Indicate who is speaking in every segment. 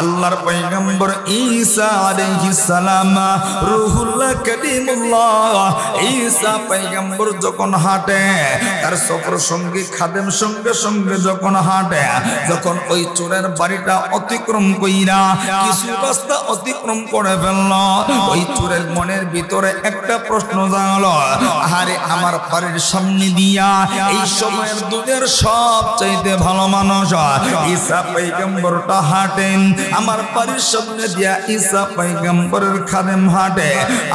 Speaker 1: আল্লাহর পয়গম্বর ঈসা আলাইহিস সালাম রূহুল্লাহ কালিমুল্লাহ ঈসা পয়গম্বর যখন হাঁটে তার সফর সঙ্গী খাদেম সঙ্গে সঙ্গে যখন হাঁটে যখন ওই চোরের বাড়িটা অতিক্রম কইরা কিছু রাস্তা অতিক্রম করে ফেলল ওই চোরের মনের ভিতরে একটা প্রশ্ন জাগলো আরে আমার বাড়ির সামনে দিয়া এই সময়ের দুনিয়ার সবচাইতে ভালো মানুষ ঈসা পয়গম্বরটা হাঁটেন আমার বাড়ির সামনে দিয়া ঈসা পয়গম্বরের খাদেম হাঁটে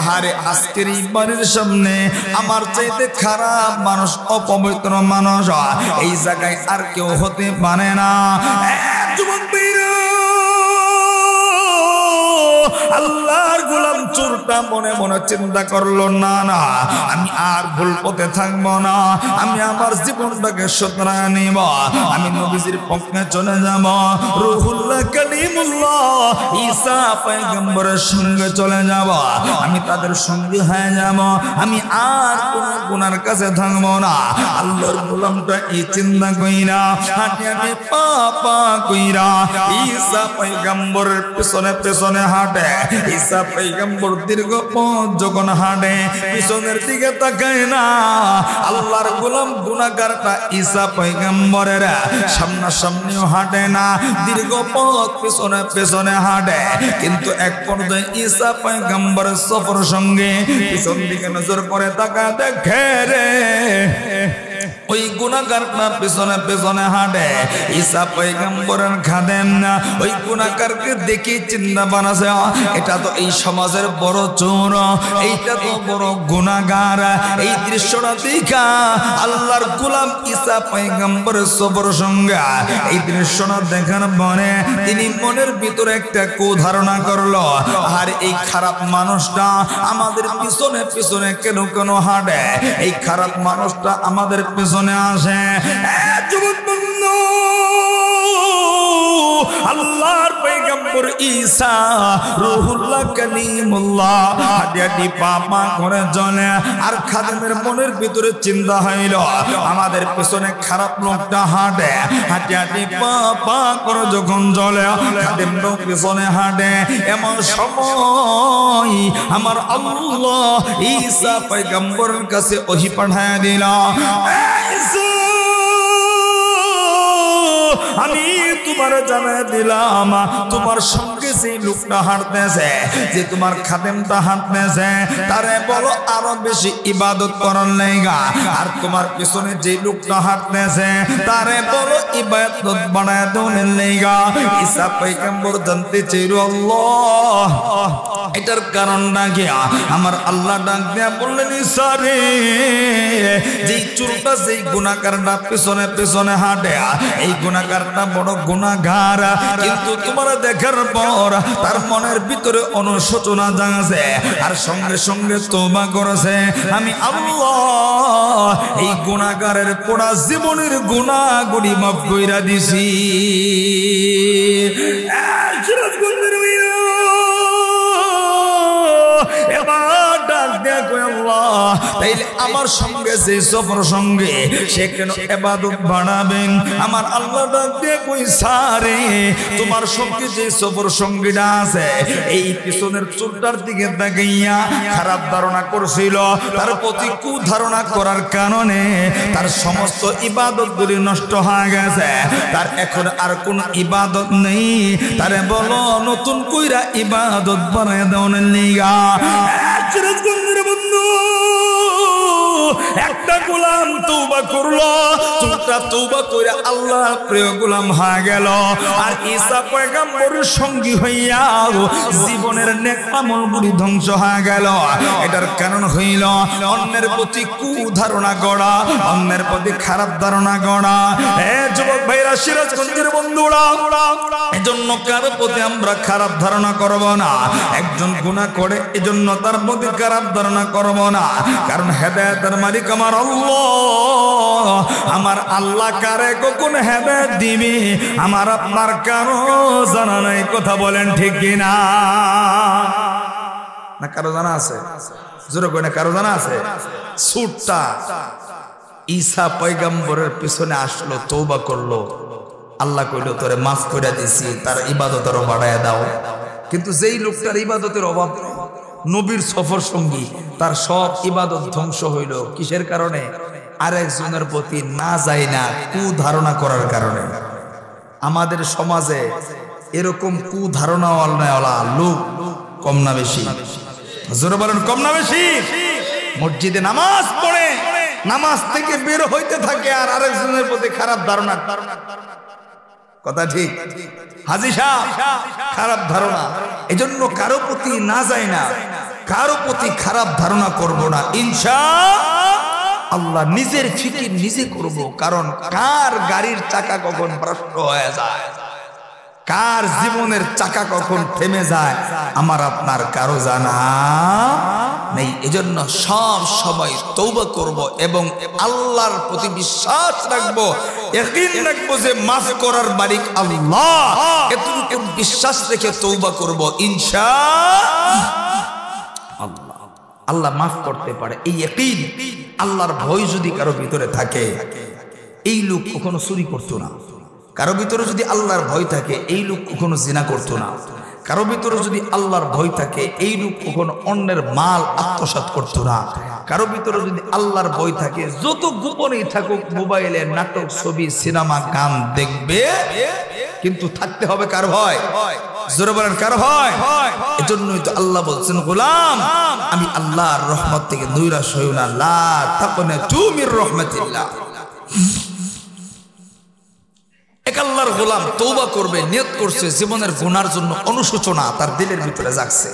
Speaker 1: আরে আজকের এই বাড়ির সামনে আমার চাইতে খারাপ মানুষ অপবিত্র মানুষ এই জায়গায় আর কেউ হতে পারে না আল্লাহর গোলাম চোরটা মনে মনে চিন্তা করলো না না আমি আর ভুল পথে থাকবো না আমি আমার জীবনটাকে শুধরায় নিব আমি নবীজির পক্ষে চলে যাব রূহুল্লাহ কালিমুল্লাহ ঈসা পয়গম্বরের সঙ্গে চলে যাব আমি তাদের সঙ্গে হয়ে যাব আমি আর কোন গুনার কাছে থাকবো না আল্লাহর গোলামটা এই চিন্তা কইরা হাঁটি হাঁটি পা পা কইরা ঈসা পয়গম্বরের পেছনে পেছনে হাঁটে ঈসা পয়গম্বর দীর্ঘ পথ যখন হাঁটে পিছনের দিকে তাকায় না আল্লাহর গোলাম গুনাহগারটা ঈসা পয়গম্বরের সামনাসামনিও হাঁটে না দীর্ঘ পথ পেছনে পেছনে হাঁটে কিন্তু এক পর্যায়ে ঈসা পয়গম্বরের সফর সঙ্গে পিছন দিকে নজর করে তাকায় দেখে রে ওই গুনাহগারটা পেছনে পেছনে হাঁটে ঈসা পয়গম্বরের খাদেম না ওই গুনাহগারকে দেখে চিন্তা বানাছে এটা তো এই সমাজের বড় চোর এইটা তো বড় গুনাহগার এই দৃশ্যটা দেখা আল্লাহর গোলাম ঈসা পয়গম্বরের সফর সঙ্গে এই দৃশ্যটা দেখার পরে তিনি মনের ভিতরে একটা কুধারণা করলো আর এই খারাপ মানুষটা আমাদের পিছনে পিছনে কেন কেন হাঁটে এই খারাপ মানুষটা আমাদের পিছনে আসে যুবক বন্ধু আল্লাহর পয়গম্বর ঈসা রূহুল্লাহ কালিমুল্লাহ হাঁটি হাঁটি পা পা করে চলে আর খাদেমের মনের ভিতরে চিন্তা হইল আমাদের পেছনে খারাপ লোকটা হাঁটে হাঁটি হাঁটি পা পা করে যখন চলে খাদেম লোক পেছনে হাঁটে এমন সময় আমার আল্লাহ ঈসা পয়গম্বরের কাছে ওহী পাঠায় দিল আমি তোমার জানাই দিলাম তোমার সঙ্গে যে লোকটা হাঁটতেছে যে তোমার খাদেমটা হাঁটতেছে তারে বলো আরো বেশি ইবাদত করার লাইগা আর তোমার পিছনে যে লোকটা হাঁটতেছে তারে বলো ইবাদত বানায় দেওয়ার লাইগা ঈসা পয়গম্বর জানতে চাইল আল্লাহ এটার কারণটা কি আমার আল্লাহ ডাক দিয়া বললেন ঈসা রে যেই চোরটা যেই গুনাহগারটা পিছনে পিছনে হাঁটে এই গুনাহগারটা বড় গুনাহগার কিন্তু তোমার দেখার পর তার মনের ভিতরে অনুশোচনা জাগছে আর সঙ্গে সঙ্গে তওবা করেছে আমি আল্লাহ এই গুনাহগারের পুরা জীবনের গুনাহগুলি মাফ কইরা দিছি তাইলে আমার সঙ্গে যে সফর সঙ্গে সে কেন ইবাদত বাড়াবেন আমার আল্লাহ ডাক দিয়ে কই সারে তোমার সঙ্গে যে সফর সঙ্গীটা আছে এই পিছনের চোরটার দিকে তাকাইয়া খারাপ ধারণা করছিল তার প্রতি কুধারণা করার কারণে তার সমস্ত ইবাদতগুলি নষ্ট হয়ে গেছে তার এখন আর কোন ইবাদত নেই তারে বলো নতুন কইরা ইবাদত বানায় দেওয়ার লিগা বন্ধু একটা গোলাম তওবা করলো চোরটা তওবা করে আল্লাহর প্রিয় গোলাম হয়ে গেল আর ঈসা পয়গম্বরের সঙ্গী হইয়া জীবনের নেক আমলগুলি ধ্বংস হয়ে গেল এটার কারণ হইল অন্যের প্রতি কুধারণা গড়া অন্যের প্রতি খারাপ ধারণা গড়া যুবক ভাইরা সিরাজগঞ্জের বন্ধুরা এজন্য কারো প্রতি আমরা খারাপ ধারণা করব না একজন গুনাহ করে এজন্য তার প্রতি খারাপ ধারণা করব না কারণ হেদায়েতের মালিক আমার আল্লাহ আমার আল্লাহ কারে কখন হেদায়েত দিবে আমার আপনার কারো জানা নাই কথা বলেন ঠিক কিনা না কারো জানা আছে জোরে কই না কারো জানা আছে সুটটা ঈসা পয়গম্বরের পিছনে আসলো তওবা করলো আল্লাহ কইল তোরে মাফ করে দিছি, তার ইবাদতেরও বাড়ায় দাও। কিন্তু যেই লোকটার ইবাদতের অভাব, নবীর সফর সঙ্গী, তার সব ইবাদত ধ্বংস হইল কিসের কারণে? আরেকজনের প্রতি না যায় না কুধারণা করার কারণে। আমাদের সমাজে এরকম কুধারণাওয়ালা লোক কম না বেশি? জোরে বলেন, কম না বেশি? মসজিদে নামাজ পড়ে নামাজ থেকে বের হইতে থাকে আর আরেকজনের প্রতি খারাপ ধারণা। কথা ঠিক? হাজী সাহেব, খারাপ ধারণা। এজন্য কারো প্রতি না যায় না, কারো প্রতি খারাপ ধারণা করব না ইনশাআল্লাহ। নিজের ফিকির নিজে করব, কারণ কার গাড়ির চাকা কখন ভ্রষ্ট হয়ে যায়, কার জীবনের চাকা কখন থেমে যায়, আমার আপনার কারো জানা নেই। এজন্য সব সময় তওবা করব এবং আল্লাহর প্রতি বিশ্বাস রাখবো, ইয়াকিন রাখবো যে মাফ করার মালিক আল্লাহ। এতটুকু বিশ্বাস রেখে তওবা করব ইনশাআল্লাহ। আল্লাহ মাফ করতে পারে, এই ইয়াকিন, আল্লাহর ভয় যদি কারো ভিতরে থাকে, এই লোক কখনো চুরি করতো না। কারো ভিতরে যদি আল্লাহর ভয় থাকে, এই লোক কখনো জিনা করতো না। কারো ভিতরে যদি আল্লাহর ভয় থাকে, এই লোক কখনো অন্যের মাল আত্মসাৎ করতো না। কারো ভিতরে যদি আল্লাহর ভয় থাকে, যত গোপনেই থাকুক মোবাইলে নাটক, ছবি, সিনেমা, গান দেখবে, কিন্তু থাকতে হবে কার ভয়? জোরে বলেন, কার ভয়? এজন্যই তো আল্লাহ বলছেন, গোলাম আমি আল্লাহর রহমত থেকে নৈরাশ হইও না, লা তাকুনাতু মির রাহমাতিল্লাহ। এক আল্লাহর গোলাম তওবা করবে, নিয়ত করছে, জীবনের গুনার জন্য অনুশোচনা তার দিলের ভিতরে জাগছে।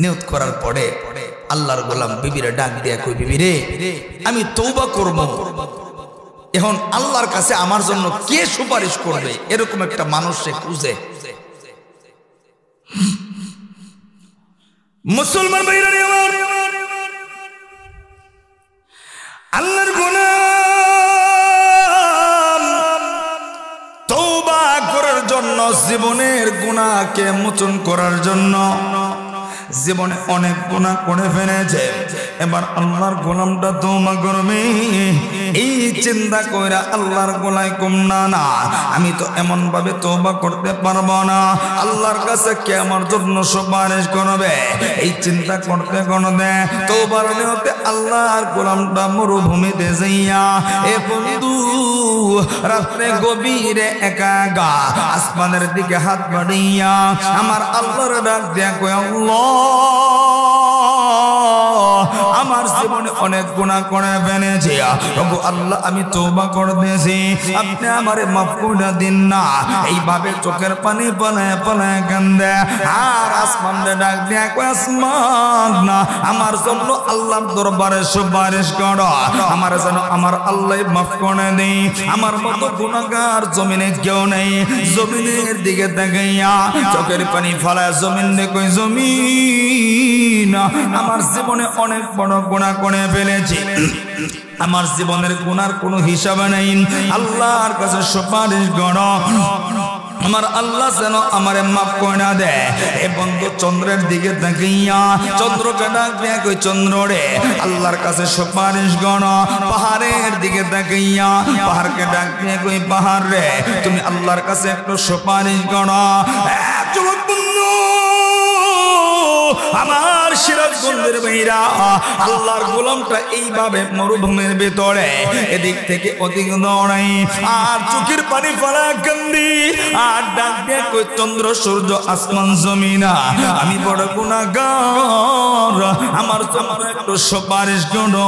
Speaker 1: নিয়ত করার পরে আল্লাহর গোলাম বিবিরে ডাক দিয়া কই, বিবি রে, আমি তওবা করব, এখন আল্লাহর কাছে আমার জন্য কে সুপারিশ করবে? এরকম একটা মানুষ সে খুঁজে। মুসলমান ভাইরা আমার, আল্লাহর গোলাম তওবা করার জন্য, জীবনের গুনাহকে মোচন করার জন্য, জীবনে অনেক গুনাহ করে ফেলেছে, এবার আল্লাহর গোলামটা তওবা করবে। এই চিন্তা কইরা আল্লাহর গোলায় কম না, না আমি তো এমন ভাবে তওবা করতে পারবো না, আল্লাহর কাছে কে আমার জন্য সুপারিশ করবে? এই চিন্তা করতে করতে তওবার নিয়তে আল্লাহর গোলামটা মরুভূমিতে যাইয়া, এ বন্ধু রাতে গভীরে একা একা আসমানের দিকে হাত বাড়াইয়া আমার আল্লাহর ডাক দিয়া কয়, আল্লাহ আমার জীবনে অনেক গুনাহ করে ফেলেছি, ওগো আল্লাহ আমি তওবা করতেছি, আপনি আমারে মাফ করে দিন না। এইভাবে চোখের পানি ফেলায় ফেলায় কান্দে আর আসমানে ডাক দিয়া কয়, আসমান না আমার জন্য আল্লাহর দরবারে সুপারিশ করো, আমার যেন আমার আল্লাহ মাফ করে দেই। আমার মতো গুনাহগার জমিনে কেউ নেই। জমিনের দিকে তাকাইয়া চোখের পানি ফেলায় জমিন কই, জমিন আমার জীবনে অনেক বড় গুনাহ করে ফেলেছি, আমার জীবনের গুনার কোনো হিসাব নেই, আল্লাহর কাছে সুপারিশ করো, আমার আল্লাহ যেন আমারে মাফ করে না দেয়। এ বন্ধু চন্দ্রের দিকে তাকাইয়া চন্দ্রকে ডাক দিয়া কই, চন্দ্র রে আল্লাহর কাছে সুপারিশ করো। পাহাড়ের দিকে তাকাইয়া পাহাড়কে ডাক দিয়া কই, পাহাড় রে তুমি আল্লাহর কাছে একটু সুপারিশ করো। আমার সিরাজগঞ্জের মেয়েরা, আল্লাহর গোলামটা এইভাবে মরুভূমির ভিতরে এদিক থেকে ওদিক দৌড়াই আর চোখের পানি ফেলা কান্দি আর ডাক দিয়ে কই, চন্দ্র সূর্য আসমান জমিনা আমি বড় গুনাহগার, আমার জন্য একটু সুপারিশ করো,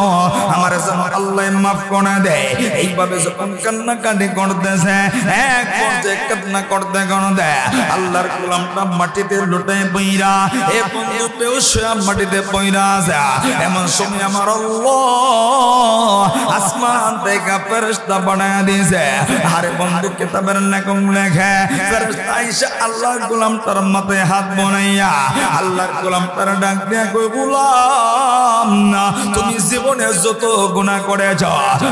Speaker 1: আমার যেন আল্লাহ মাফ করে দেয়। এইভাবে যখন কান্নাকাটি করতেছে, এক পর্যায়ে কান্না করতে করতে আল্লাহর গোলামটা মাটিতে লুটে পইরা এ বন্ধু মাটিতে পইরা যা। এমন সময় আমার আল্লাহ আসমান থেকে ফেরেশতা বানায়া দিয়েছে। আরে বন্ধু কিতাবের নাম লেখে ফেরেশতা আইসা আল্লাহর গোলামটার মাথায় হাত বানাইয়া আল্লাহর গোলামটার ডাক দিয়া কই, গোলাম না তুমি জীবনে যত গুনাহ করেছ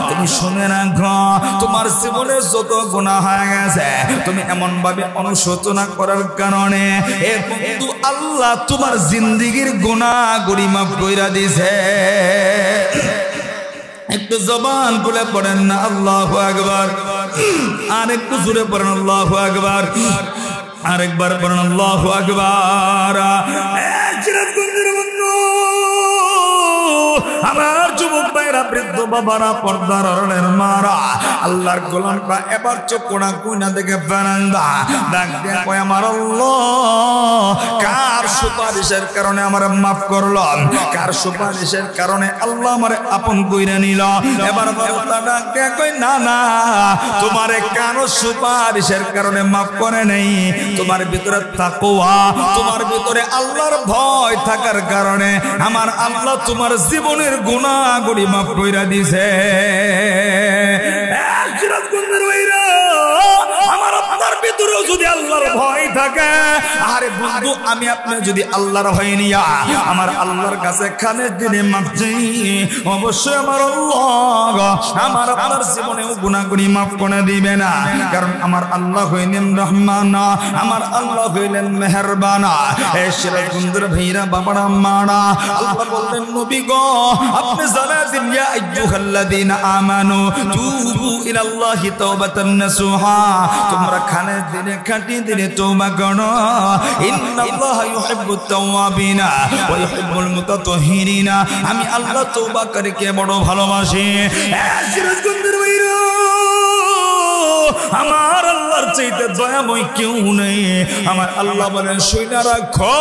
Speaker 1: তুমি শুনে রাখো, তোমার জীবনে যত গুনাহ হয়ে গেছে তুমি এমন ভাবে অনুশোচনা করার কারণে এ বন্ধু আল্লাহ তোমার জিন্দেগীর গুনাহগুলি মাফ কইরা দিয়েছে। একটু জবান খুলে পড়েন না আল্লাহু আকবার। আরেকটু জোরে পড়েন আল্লাহু আকবার, আরেকবার পড়েন আল্লাহু আকবার। সিরাজগঞ্জের বন্ধু, আমার যুবক ভাইরা, বৃদ্ধ বাবারা, পর্দার আড়ালের মারা, আল্লাহর গোলামরা এবার চোখ কোনা কুইনা দেখে ফেরেন্দা ডাক দিয়ে কয় আমার আল্লাহ কার সুপারিশের কারণে আমার মাফ করলো, কার সুপারিশের কারণে আল্লাহ আমারে আপন কইরা নিল। এবার বান্দা ডাক দিয়ে কয় না না, তোমারে কারো সুপারিশের কারণে মাফ করে নেই, তোমার ভিতরে তাকওয়া, তোমার ভিতরে আল্লাহর ভয় থাকার কারণে আমার আল্লাহ তোমার জীবনের গুনাহগুলি মাফ কইরা দিয়েছে। সিরাজগঞ্জের ভাইরা, আমার আপনার ভিতরেও যদি আল্লাহর ভয় থাকে, আরে বন্ধু আমি আপনি যদি আল্লাহর ভয় নিয়া আমার আল্লাহর কাছে খানে দিনে মাফ চাই, অবশ্যই আমার আল্লাহ আমার আপনার জীবনেও গুনাহগুলি মাফ করে দিবে না। কারণ আমার আল্লাহ হইলেন রহমান, আমার আল্লাহ হইলেন মেহেরবান। এই সিরাজগঞ্জের ভাইরা, বাবারা, মারা, আল্লাহ বললেন নবী গো আপনি জানায় দিন ইয়া আইয়ুহাল্লাযীনা আমানু তুবু ইলাল্লাহি তাওবাতান নাসুহা, তোমরা খানে দিনে খাঁটি দিনে তওবা করো, ইন্নাল্লাহা ইউহিব্বুত তাওয়াবিনা ওয়া ইউহিব্বুল মুতাতাহহিরিনা, আমি আল্লাহ তওবাকারীকে বড় ভালোবাসি। সিরাজগঞ্জের ভাইরা, আমার আল্লাহর চাইতে দয়াময় কেউ নেই। আমার আল্লাহ বলেন শুইনা রাখো,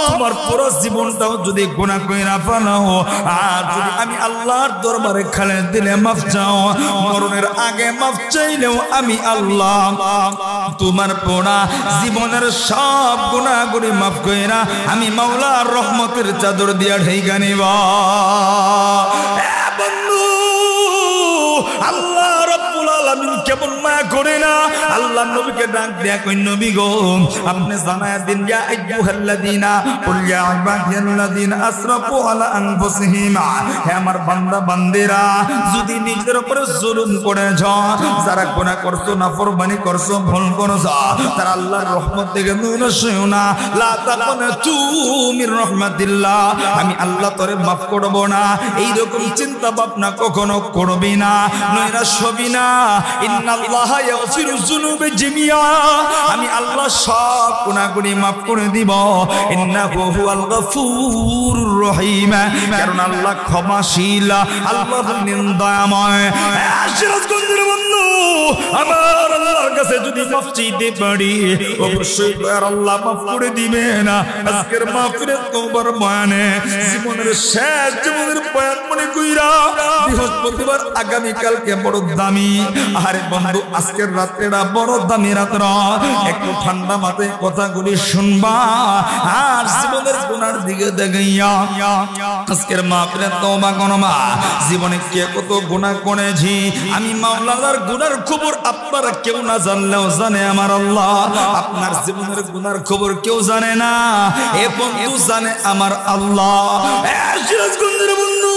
Speaker 1: তোমার পুরো জীবনটাও যদি গুনাহ কইরা ফেলাও, আর যদি আমি আল্লাহর দরবারে খালে দিলে মাফ চাও, মরণের আগে মাফ চাইলেও আমি আল্লাহ তোমার পুরা জীবনের সব গুনাহগুলি মাফ কইরা আমি মাওলার রহমতের চাদর দিয়া ঢাইকা নিব। বন্ধু, আল্লাহ রাব্বুল আলামিন কেমন মায়া করে না, আল্লাহ নবীকে ডাক দেয়া কই নবী গো আপনি জানায়া দিন ইয়া আইয়ুহাল্লাযীনা কুল ইয়া ইবাদিয়াল্লাযীনা আসরাফু আলা আনফুসিহিম, হে আমার বান্দা বান্দিরা যদি নিজের উপরে জুলুম করেছ, যারা গুনাহ করছো, নাফরমানি করছো, ভুল করছো, তারা আল্লাহর রহমত থেকে দূরে না, লা তাকুনাতু মির রাহমাতিল্লাহ, আমি আল্লাহ তোরে মাফ করব না, এই রকম চিন্তা ভাবনা কখনো করবি না, নৈরাশ হবি না। ইন্নাল্লাহা ইয়াগফিরু যুনুবা জামিআ, আমি আল্লাহ সব গুনাহগুলি মাফ করে দিব। ইন্নাহু হুয়াল গফুরুর রহিম, কারণ আল্লাহ ক্ষমাশীল, আল্লাহ দয়াময়। সিরাজগঞ্জের বন্ধু, আমার আল্লাহর কাছে যদি মাফ চাইতে পারি, অবশ্যই আল্লাহ মাফ করে দিবে না। আজকের মাহফিলের তওবার বয়ানে জীবনের শেষ জীবনের বয়ান মনে কইরা বৃহস্পতিবার আগামীকালকে বড় দামি, আরে বন্ধু আজকের রাতটা বড় দামি রাত্র, একটু ঠান্ডা মাথায় কথাগুলি শুনবা আর জীবনের গুনার দিকে দেখাইয়া আজকের মাহফিলে তওবা করবা। জীবনে কে কত গুনাহ করেছি, আমি মাওলানার গুনার খবর আপনারা কেউ না জানলেও জানে আমার আল্লাহ। আপনার জীবনের গুনার খবর কেউ জানে না, এ বন্ধু জানে আমার আল্লাহ। সিরাজগঞ্জের বন্ধু,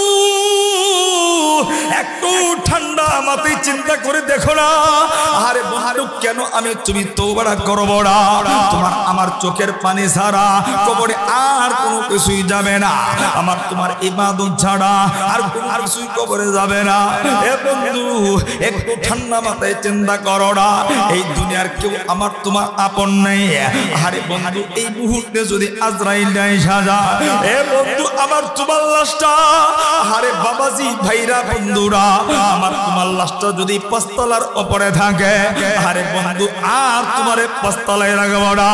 Speaker 1: একটু ঠান্ডা মাথায় চিন্তা করে দেখো না, আরে বন্ধু কেন আমি তুমি তওবা করব না? তোমার আমার চোখের পানি ছাড়া কবরে আর কোনো কিছুই যাবে না, আমার তোমার ইবাদত ছাড়া আর কোনো কিছুই কবরে যাবে না। এ বন্ধু একটু ঠান্ডা মাথায় চিন্তা করো না, এই দুনিয়ার কেউ আমার তোমার আপন নেই। আরে বন্ধু এই মুহূর্তে যদি আজরাইল আইসা যায়, এ বন্ধু আমার তোমার লাশটা, আরে বাবাজি ভাইরা বন্ধুরা, আমার তোমার লাশটা যদি পাঁচতলার উপরে থাকে, আরে বন্ধু আর তোমারে পাঁচতলায় রাখবো না,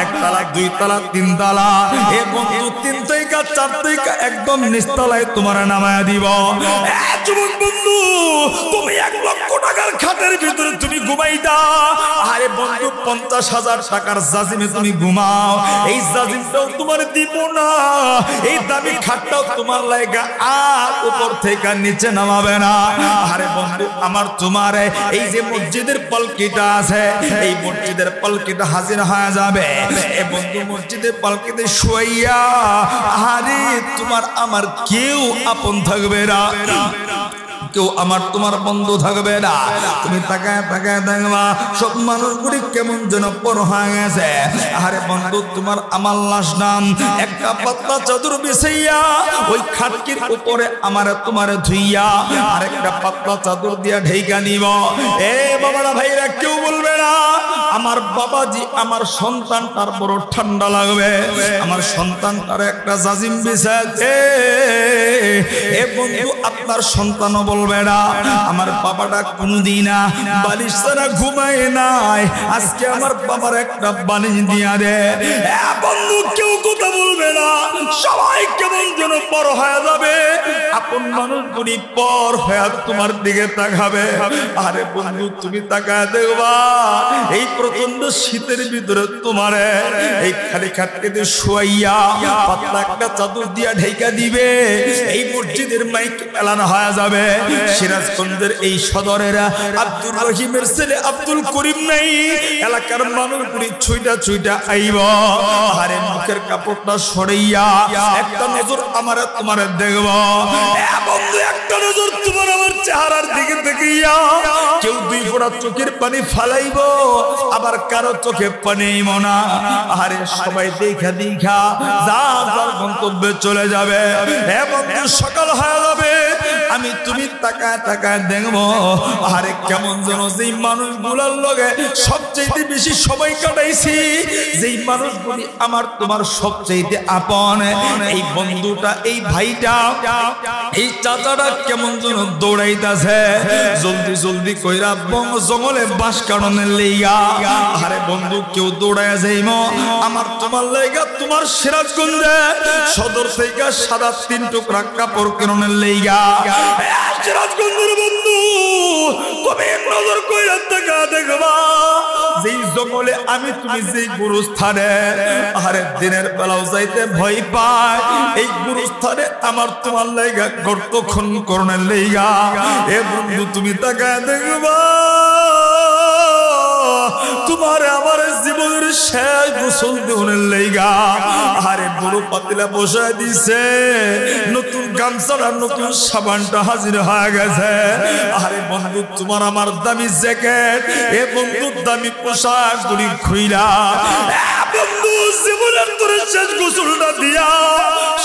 Speaker 1: একতলা, দুইতলা, তিনতলা, এ বন্ধু তিন থেকে চার থেকে একদম নিচতলায় তোমার নামায়া দিব। যুবক বন্ধু, তুমি 1 লক্ষ টাকার খাটের ভিতরে তুমি ঘুমাইতা, আরে বন্ধু 50,000 টাকার জাজিমে তুমি ঘুমাও, এই জাজিমটাও তোমার দিব না, এই দামি খাটটাও তোমার লাগা আর উপর থেকে নিচে নামাবে না। আরে বন্ধু আমার তোমার এই যে মসজিদের পালকিটা আছে, এই মসজিদের পালকিটা হাজির হয়ে যাবে, এ বন্ধু মসজিদের পালকিতে শুইয়া আরে তোমার আমার কেউ আপন থাকবে না। কেউ আমার তোমার বন্ধু থাকবে না। তুমি তাকায় তাকায় দেখবা সব মানুষগুলি কেমন যেন পর হয়ে গেছে। আরে বন্ধু তোমার আমার লাশ নাম একটা পাতলা চাদর বিছাইয়া ওই খাটকির উপরে আমারে তোমারে ধুইয়া আর একটা পাতলা চাদর দিয়া ঢেকা নিব। এ বাবারা ভাইরা কেউ বলবে না আমার বাবাজি আমার সন্তানটার বড় ঠান্ডা লাগবে, আমার সন্তানটার একটা জাজিম বিছাইছে। এ বন্ধু আপনার সন্তানও বলবে না আমার বাবাটা কোনদিন বালিশ ছাড়া ঘুমায় নাই, আজকে আমার বাবার একটা বালিশ দিয়া দে। বন্ধু কেউ কথা বলবে না, সবাই কেমন যেন পর হয়ে যাবে। আপন মানুষগুলি পর হয়ে তোমার দিকে তাকাবে। আরে বন্ধু তুমি তাকায় দেখবা এই প্রচন্ড শীতের ভিতরে তোমারে এই খালি খাটকে শুয়াইয়া পাতলা একটা চাদর দিয়া ঢেকা দিবে। এই মসজিদের মাইক এলান হয়ে যাবে সিরাজগঞ্জের এই সদরের আব্দুর রহিমের ছেলে আব্দুল করিম নাই এলাকার মানুষগুলি ছুইটা ছুইটা আইব। আরে মুখের কাপড়টা সরাইয়া একটা নজর আমার তোমার দেখব। বন্ধু একটা নজর তোমার আমার চেহারার দিকে দেখিয়া কেউ দুই ফোঁটা চোখের পানি ফালাইব, আবার কারো চোখে পানি আইব না। আরে সবাই দেখা দেখা যার যার গন্তব্যে চলে যাবে। বন্ধু সকাল হয়ে যাবে, আমি তুমি তাকায় তাকায় দেখবো আরে কেমন যেন যেই মানুষগুলোর লগে সবচেয়ে বেশি সময় কাটাইছি, যেই মানুষগুলি আমার তোমার সবচেয়ে আপন, এই বন্ধুটা এই ভাইটা এই চাচাটা কেমন যেন দৌড়াইতাছে জলদি জলদি কইরা জঙ্গলে বাস কারণের লেগা। আরে বন্ধু কেউ দৌড়াইয়া যাইম আমার তোমার লেগা তোমার সিরাজগঞ্জে সদর থেকে সাদা 3 টুকরা কাপড় কেরণের লেগা। সিরাজগঞ্জের বন্ধু তুমি নজর কইরা তাকা দেখবা যেই জঙ্গলে আমি তুমি যেই গুরুস্থানে আরে দিনের বেলাও যাইতে ভয় পায়, এই গুরুস্থানে আমার তোমার লেগা গর্ত খনন করণের লেগা। এ বন্ধু তুমি তাকায় দেখবা তোমার আমার জীবনের শেষ গোসল দেওয়ার লাইগা আরে বড় পাতিলা বসায় দিছে, নতুন গামছাটা নতুন সাবানটা হাজির হয়ে গেছে। আরে বন্ধু তোমার আমার দামি জ্যাকেট এ বন্ধু দামি পোশাক গুলি খুইলা বন্ধু জীবনের তোর শেষ গোসলটা দিয়া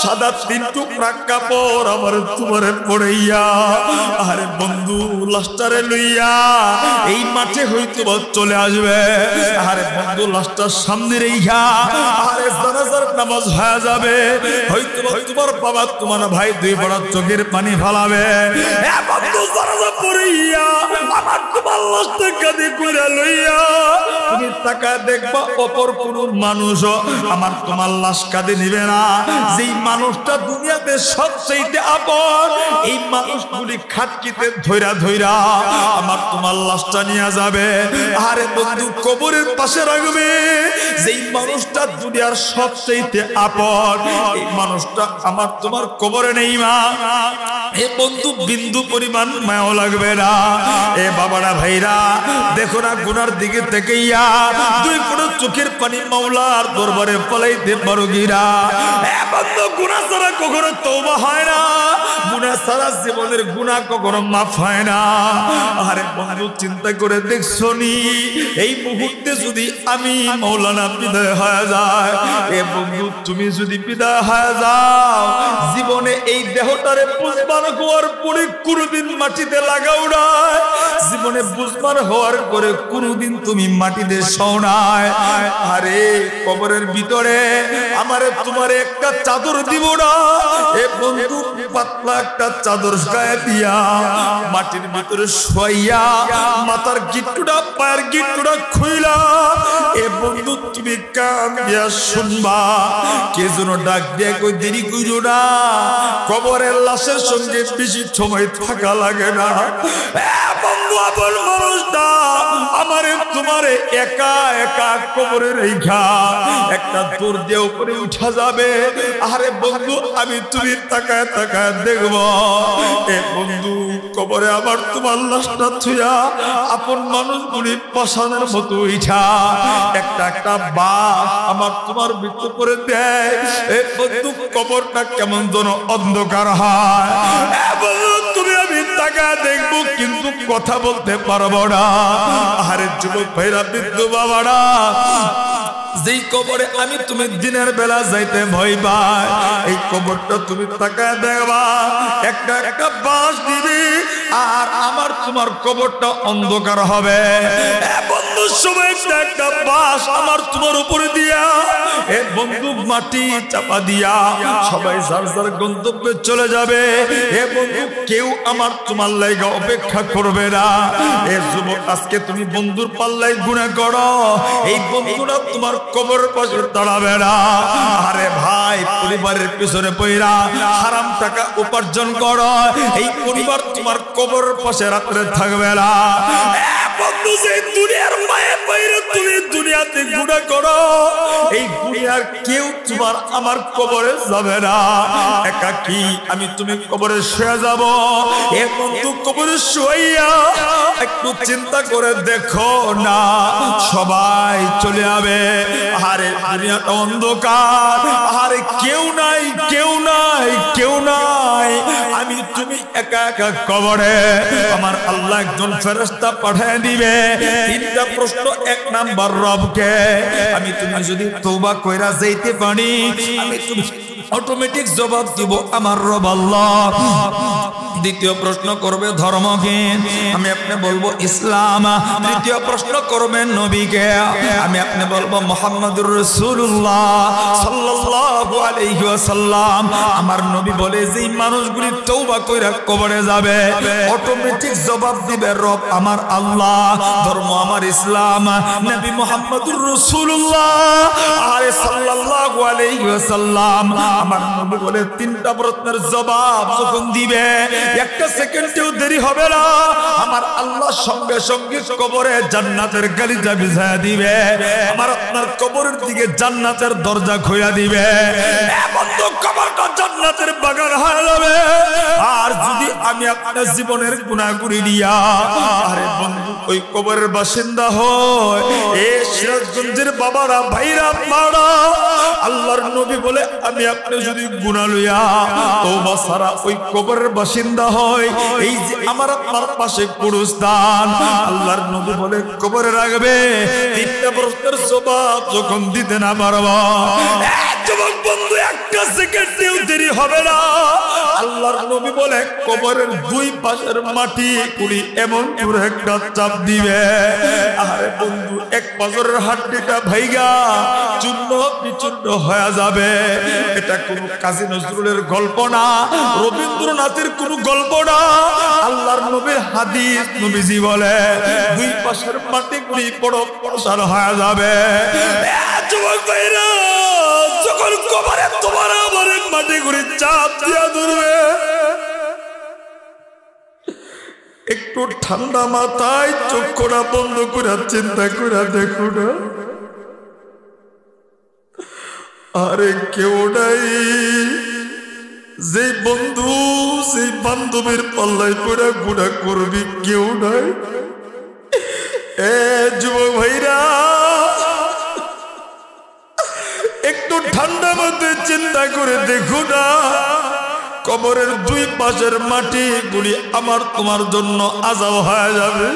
Speaker 1: সাদা 3 টুকরা কাপড় আমার তোমারে পড়াইয়া আরে বন্ধু লাস্টারে লইয়া এই মাঠে হইতো চলে আসবে। আরে বন্ধু লাস্টার সামনে রেখা আরে জানাজার নামাজ হয়ে যাবে, হয়তো তোমার বাবা তোমার ভাই 2 বড় চোখের পানি ফেলাবে। এ বন্ধু জানাজা পড়িয়া আমার তোমার লাশটা কাঁধে কইরা লইয়া তুমি তাকা দেখবা অপর কোন মানুষ আমার তোমার লাশ কাঁধে নিবে না। যেই মানুষটা দুনিয়াতে সবচেয়ে আপন এই মানুষগুলি খাটকিতে ধইরা ধইরা আমার তোমার লাশটা নিয়ে যাবে। আরে বন্ধু কবরের পাশে রাখবে যেই মানুষটা দুনিয়ার সবচেয়ে আপন এই মানুষটা আমার তোমার কবরে নেই মা। এ বন্ধু বিন্দু পরিমাণ মায়াও লাগবে না। এ বাবারা ভাইরা দেখো না গুনার দিকে তাকাইয়া 2 ফোঁটা চোখের পানি মাওলার দরবারে ফলাইতে পারো গিরা। এ বন্ধু গুনাহ ছাড়া কখনো তওবা হয় না, গুনাহ ছাড়া জীবনের গুনাহ কখনো মাফ হয় না। আরে বন্ধু চিন্তা করে দেখছো নি এই মুহূর্তে যদি আমি মাওলানা বিদায় হয়ে যায়, এ বন্ধু তুমি যদি বিদায় হয়ে যাও জীবনে এই দেহটারে বুঝবার হওয়ার পরে কোনোদিন মাটিতে লাগাও না, জীবনে বুঝবার হওয়ার পরে কোনোদিন তুমি মাটিতে শোও নাই। আরে কবরের ভিতরে আমারে তোমারে একটা চাদর দিব না, এ বন্ধু পাতলা একটা চাদর গায়ে দিয়া মাটির ভিতরে শোয়াইয়া মাথার গিট্টুটা পায়ের গিট্টুটা খুইলা এ বন্ধু তুমি কান দিয়া শুনবা কে যেন ডাক দিয়ে কই দেরি কইরো না, কবরের লাশের সঙ্গে বেশি সময় থাকা লাগে না। বন্ধু আপন মানুষটা আমারে তোমারে একা একা কবরে রেখা একটা দূর দিয়ে উপরে উঠা যাবে। আরে বন্ধু আমি তুমি তাকায় তাকায় দেখব এ বন্ধু কবরে আমার তোমার লাশটা থুয়া আপন মানুষগুলি পাশানের মতো উঠা একটা একটা বাস আমার তোমার মৃত্যু করে দেয়। এই বন্ধু কবরটা কেমন যেন অন্ধকার হয়। তুমি আমি টাকা দেখবো কিন্তু কথা বলতে পারবো না। আরে যুবক ভাইরা, বৃদ্ধ বাবারা, যেই কবরে আমি তুমি দিনের বেলা যাইতে ভয় পাই, এই কবরটা তুমি তাকায় দেখবা, একটা একটা বাঁশ দিবি আর আমার তোমার কবরটা অন্ধকার হবে। বন্ধু, সময় একটা বাঁশ আমার তোমার উপরে দিয়া, এ বন্ধু মাটি চাপা দিয়া সবাই যার যার গন্তব্যে চলে যাবে। এ বন্ধু, কেউ আমার তোমার লাইগা অপেক্ষা করবে না। এ যুবক, আজকে তুমি বন্ধুর পাল্লাই গুনাহ করো, এই বন্ধুরা তোমার কবরের পাশে দাঁড়াবে না। আরে ভাই, পরিবারের পিছনে পইরা হারাম টাকা উপার্জন করো, এই পরিবার তোমার কবরের পাশে রাত্রে থাকবে না। বন্ধু, যে দুনিয়ার মায়ে পইরা তুমি দুনিয়াতে গুনাহ করো, এই দুনিয়ার কেউ তোমার আমার কবরে যাবে না। একাকী আমি তুমি কবরে শুয়ে যাব। এ বন্ধু, কবরে শুইয়া একটু চিন্তা করে দেখো না, সবাই চলে যাবে। আরে দুনিয়াটা অন্ধকার, আরে কেউ নাই, কেউ নাই, কেউ নাই, আমি তুমি একা একা কবরে। আমার আল্লাহ একজন ফেরেশতা পাঠিয়ে দিবে। তিনটা প্রশ্ন। এক নাম্বার, রবকে আমি তুমি যদি তওবা কইরা যাইতে পারি, আমি তুমি অটোমেটিক জবাব দিব আমার রব আল্লাহ। দ্বিতীয় প্রশ্ন করবে ধর্মকে, আমি আপনি বলবো ইসলাম। তৃতীয় প্রশ্ন করবেন নবীকে, আমি আপনি বলবো মুহাম্মদুর রাসূলুল্লাহ সাল্লাল্লাহু আলাইহি ওয়াসাল্লাম। আমার নবী বলে, যেই মানুষগুলি তওবা কইরা কবরে যাবে, অটোমেটিক জবাব দিবে রব আমার আল্লাহ, ধর্ম আমার ইসলাম, নবী মুহাম্মদুর রাসূলুল্লাহ আরে সাল্লাল্লাহু আলাইহি ওয়াসাল্লাম। আমার নবী বলে, তিনটা প্রশ্নের জবাব যখন দিবে, একটা সেকেন্ডেও দেরি হবে না, আমার আল্লাহ সঙ্গে সঙ্গে কবরে জান্নাতের গালিচা বিছায়া দিবে, আমার আপনার কবরের দিকে জান্নাতের দরজা খুলে দিবে। বন্ধু, কবরটা জান্নাতের বাগান হয়ে যাবে। আর যদি আমি আপনার জীবনের গুনাহগুলি নিয়া, আরে বন্ধু, ওই কবরের বাসিন্দা হয়, এ সিরাজগঞ্জের বাবারা, ভাইরা, মারা, আল্লাহর নবী বলে, আমি আপনি যদি গুনাহ লইয়া তওবা ছাড়া ওই কবরের বাসিন্দা হয়, এই যে আমার আপনার পাশে পুরস্থান, আল্লাহর নবী বলে কবরে রাখবে। তিনটা প্রশ্নের জবাব যখন দিতে না পারবা, যুবক বন্ধু, একটা সেকেন্ডেও দেরি হবে না, আল্লাহর নবী বলে কবরের দুই পাশের মাটি কুড়ি এমন করে একটা চাপ দিবে। আরে বন্ধু, এক পাশের হাড্ডিটা ভাইগা চূর্ণ বিচূর্ণ হয়ে যাবে। এটা কোনো কাজী নজরুলের গল্প না, রবীন্দ্রনাথের কোনো গল্প না, আল্লাহর নবীর হাদিস। নবীজি বলে, দুই পাশের মাটি কুড়ি বড় প্রসার হয়ে যাবে। যুবক ভাইরা, যখন কবরে তোমার আমার মাটি কুড়ি চাপ দিয়া ধরবে, একটু ঠান্ডা মাথায় চক্ষুটা বন্ধ করে চিন্তা করে দেখো না, আরে কেউ নাই, যে বন্ধু সেই বান্ধবীর পাল্লায় পড়ে গুনাহ করবি, কেউ নাই। এ যুবক ভাইরা, একটু ঠান্ডা মাথায় চিন্তা করে দেখো না, কবরের দুই পাশের মাটি গুলি আমার তোমার জন্য আযাব হয়ে যাবে।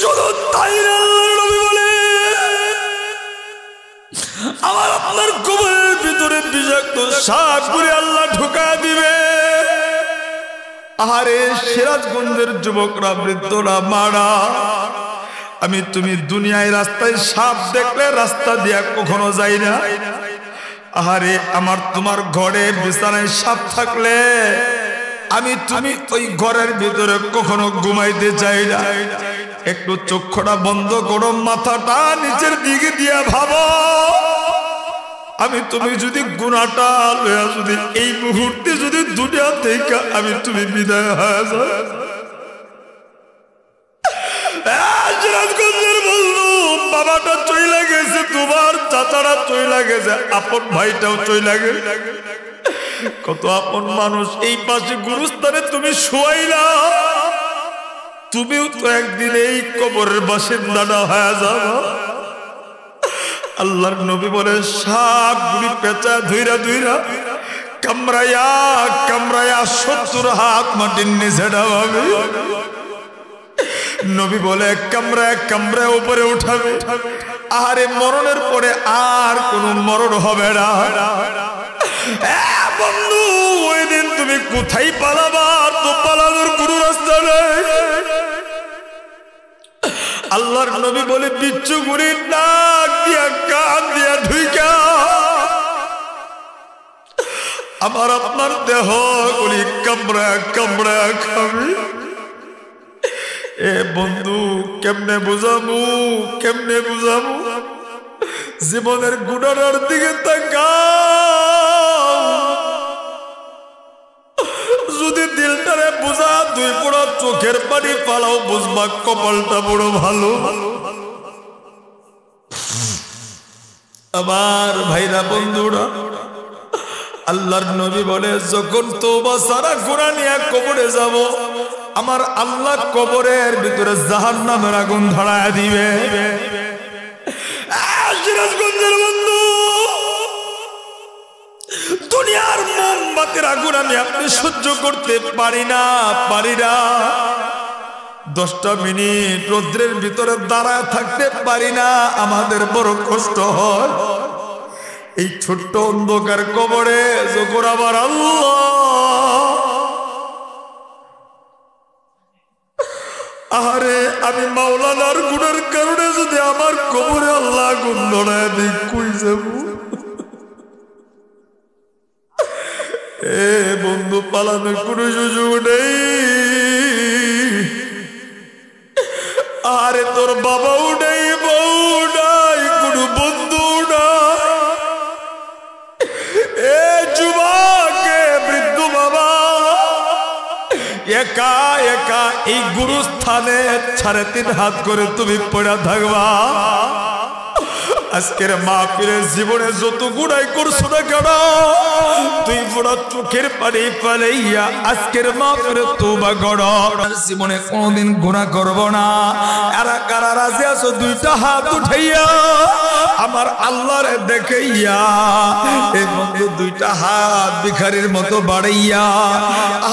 Speaker 1: শুধু তাই না, আল্লাহর নবী বলে, আমার আপনার কবরের ভিতরে বিষাক্ত সাপ করে আল্লাহ ঢুকা দিবে। আরে সিরাজগঞ্জের যুবকরা, বৃদ্ধরা, মারা, আমি তুমি দুনিয়ায় রাস্তায় সাপ দেখলে রাস্তা দিয়া কখনো যাই না। আরে আমার তোমার ঘরে বিছানায় সাপ থাকলে আমি তুমি ওই ঘরের ভিতরে কখনো ঘুমাইতে চাই না। একটু চক্ষুটা বন্ধ করো, মাথাটা নিচের দিকে দিয়া ভাবো, আমি তুমি যদি গুনাহটা লইয়া যদি এই মুহূর্তে যদি দুনিয়া থেকে আমি তুমি বিদায় হয়ে যাও, সিরাজগঞ্জের বন্ধু, বাবাটা চইলা গেছে, তোমার চাচারা চইলা গেছে, আপন ভাইটাও চইলা গেছে, কত আপন মানুষ এই পাশে গুরুস্থানে তুমি শুয়াইলা, তুমিও তো একদিন এই কবরের বাসিন্দাটা হয়ে যাবে। আল্লাহর নবী বলে, সাপ গুলি পেঁচা ধুইরা ধুইরা কামড়াইয়া কামড়াইয়া 70 হাত মাটির নিচে ডাবাবে। নবী বলে কামড়ায় কামড়ায় উপরে উঠাবে। আরে মরণের পরে আর কোন মরণ হবে না। বন্ধু ওই দিন তুমি কোথায় পালাবা? তো পালানোর কোনো রাস্তা নেই। আল্লাহর নবী বলে বিচ্ছু গুড়ির নাক দিয়া কান দিয়া ঢুইকা আমার আপনার দেহ গুলি কামড়া কামড়া খাবে। এ বন্ধু কেমনে বুঝাবো কেমনে বুঝাবো? জীবনের গুণার দিকে তাকাও। যদি দিলটারে বুঝা 2 ফোঁটা চোখের পানি পালাও, বুঝবা কপালটা বড় ভালো। আমার ভাইরা বন্ধুরা, আল্লাহর নবী বলে যখন তওবা সারা গুনাহ নিয়ে কবরে যাব, আমার আল্লাহ কবরের ভিতরে জাহান্নামের আগুন ধরায় দিবে। সিরাজগঞ্জের বন্ধু, দুনিয়ার মোমবাতির আগুন আমি আপনি সহ্য করতে পারি না পারি না। 10টা মিনিট রৌদ্রের ভিতরে দাঁড়ায় থাকতে পারি না, আমাদের বড় কষ্ট হয়। এই ছোট্ট অন্ধকার কবরে যখন আবার আল্লাহ আরে আমি মাওলানার গুণের কারণে যদি আমার কবরে আল্লাহ আগুন ধরায় দিই, কই যাব? এ বন্ধু পালানোর কোনো সুযোগ নেই। আরে তোর বাবাও নেই, বউ নাই, কোনো বন্ধু নাই। এ যুবকে বৃদ্ধ বাবা একা একা এই গুরুস্থানে 3.5 হাত করে তুমি পড়া থাকবা। আজকের মাহফিলের জীবনে যত গুনাহ করছো না কেন, তুই পুরো চোখের পানি ফেলাইয়া আজকের মাহফিলে তওবা করো। জীবনে কোনোদিন গুনাহ করব না। এরা কারা রাজি আছো? 2টা হাত উঠাইয়া আমার আল্লাহরে দেখাইয়া। এই বন্ধু 2টা হাত ভিখারির মতো বাড়াইয়া,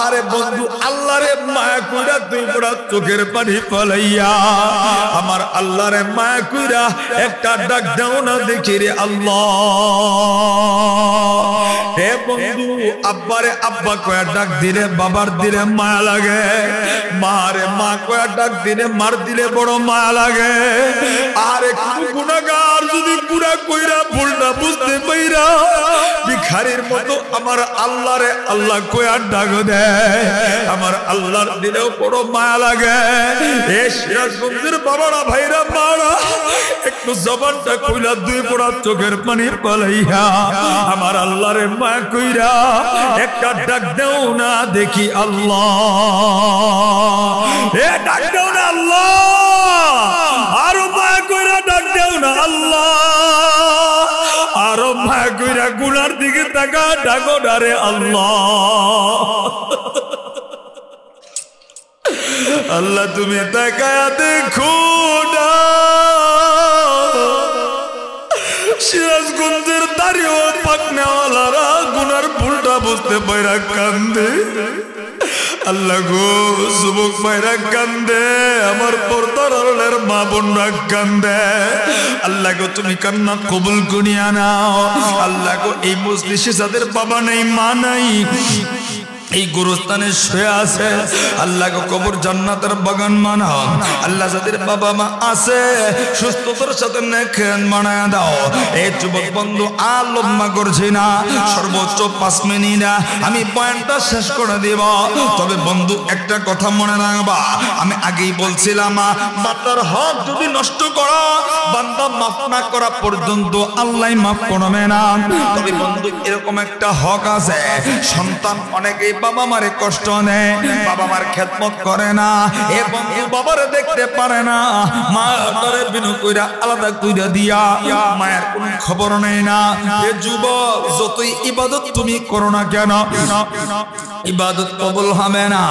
Speaker 1: আরে বন্ধু আল্লাহরে মায়া কইরা তুই পুরো চোখের পানি ফেলাইয়া আমার আল্লাহরে মায়া কইরা একটা ডাক দাও না, দেখি রে আল্লাহ। হে বন্ধু, আব্বারে আব্বা কয়া ডাক দিলে বাবার দিলে মায়া লাগে, মারে মা কয়া ডাক দিলে মার দিলে বড় মায়া লাগে। আরে গুনাহগার যদি গুনাহ কইরা ভুলটা বুঝতে পাইরা ভিখারির মতো আমার আল্লাহরে আল্লাহ কয়া ডাক দেয়, আমার আল্লাহর দিলেও বড় মায়া লাগে। এ সিরাজগঞ্জের বাবারা ভাইরা মারা, একটু জবানটা কইলা 2 ফোঁটা চোখের পানি পালাইয়া আমার আল্লাহরে মায়া কইরা একটা ডাক দাও না, দেখি আল্লাহ। এ ডাক দাও না আল্লাহ, আরো মায়া কইরা ডাক দাও না আল্লাহ, আরো মায়া কইরা গুনার দিকে তাকা ডাকো না রে আল্লাহ। আল্লাহ তুমি তাকায়া দেখো না। সিরাজগঞ্জের দাড়িও পাকনাওয়ালারা গুনার ভুলটা বুঝতে পাইরা কান্দে। আল্লাহ গো, যুবক ভাইরা কান্দে, আমার পর্দার আড়ালের মা বোনরা কান্দে। আল্লাহ গো, তুমি কান্না কবুল করিয়া নাও। আল্লাহ গো, এই মজলিসে যাদের বাবা নেই মা নাই, এই গুরুস্থানে শুয়ে আছে, আল্লাহ গো কবর জান্নাতের বাগান বানাও। আল্লাহ যাদের বাবা মা আছে সুস্থতার সাথে নেক বানায়া দাও। এই যুবক বন্ধু আর লম্বা করছি না, সর্বোচ্চ 5 মিনিট আমি পয়েন্টটা শেষ করে দিব। তবে বন্ধু একটা কথা মনে রাখবা, আমি আগেই বলছিলাম বান্দার হক যদি নষ্ট করা, বান্দা মাফ না করা পর্যন্ত আল্লাহ মাফ করবে না। তবে বন্ধু এরকম একটা হক আছে, সন্তান অনেকেই বাবা মারে কষ্ট নেয়, বাবা মার খেদমত করে না, এ বন্ধু বাবারে দেখতে পারে না, মা তারে বিনু কইরা আলাদা কইরা দিয়া মায়ের কোন খবর নেই না। এ যুবক, যতই ইবাদত তুমি করো না কেন, ইবাদত কবুল হবে না।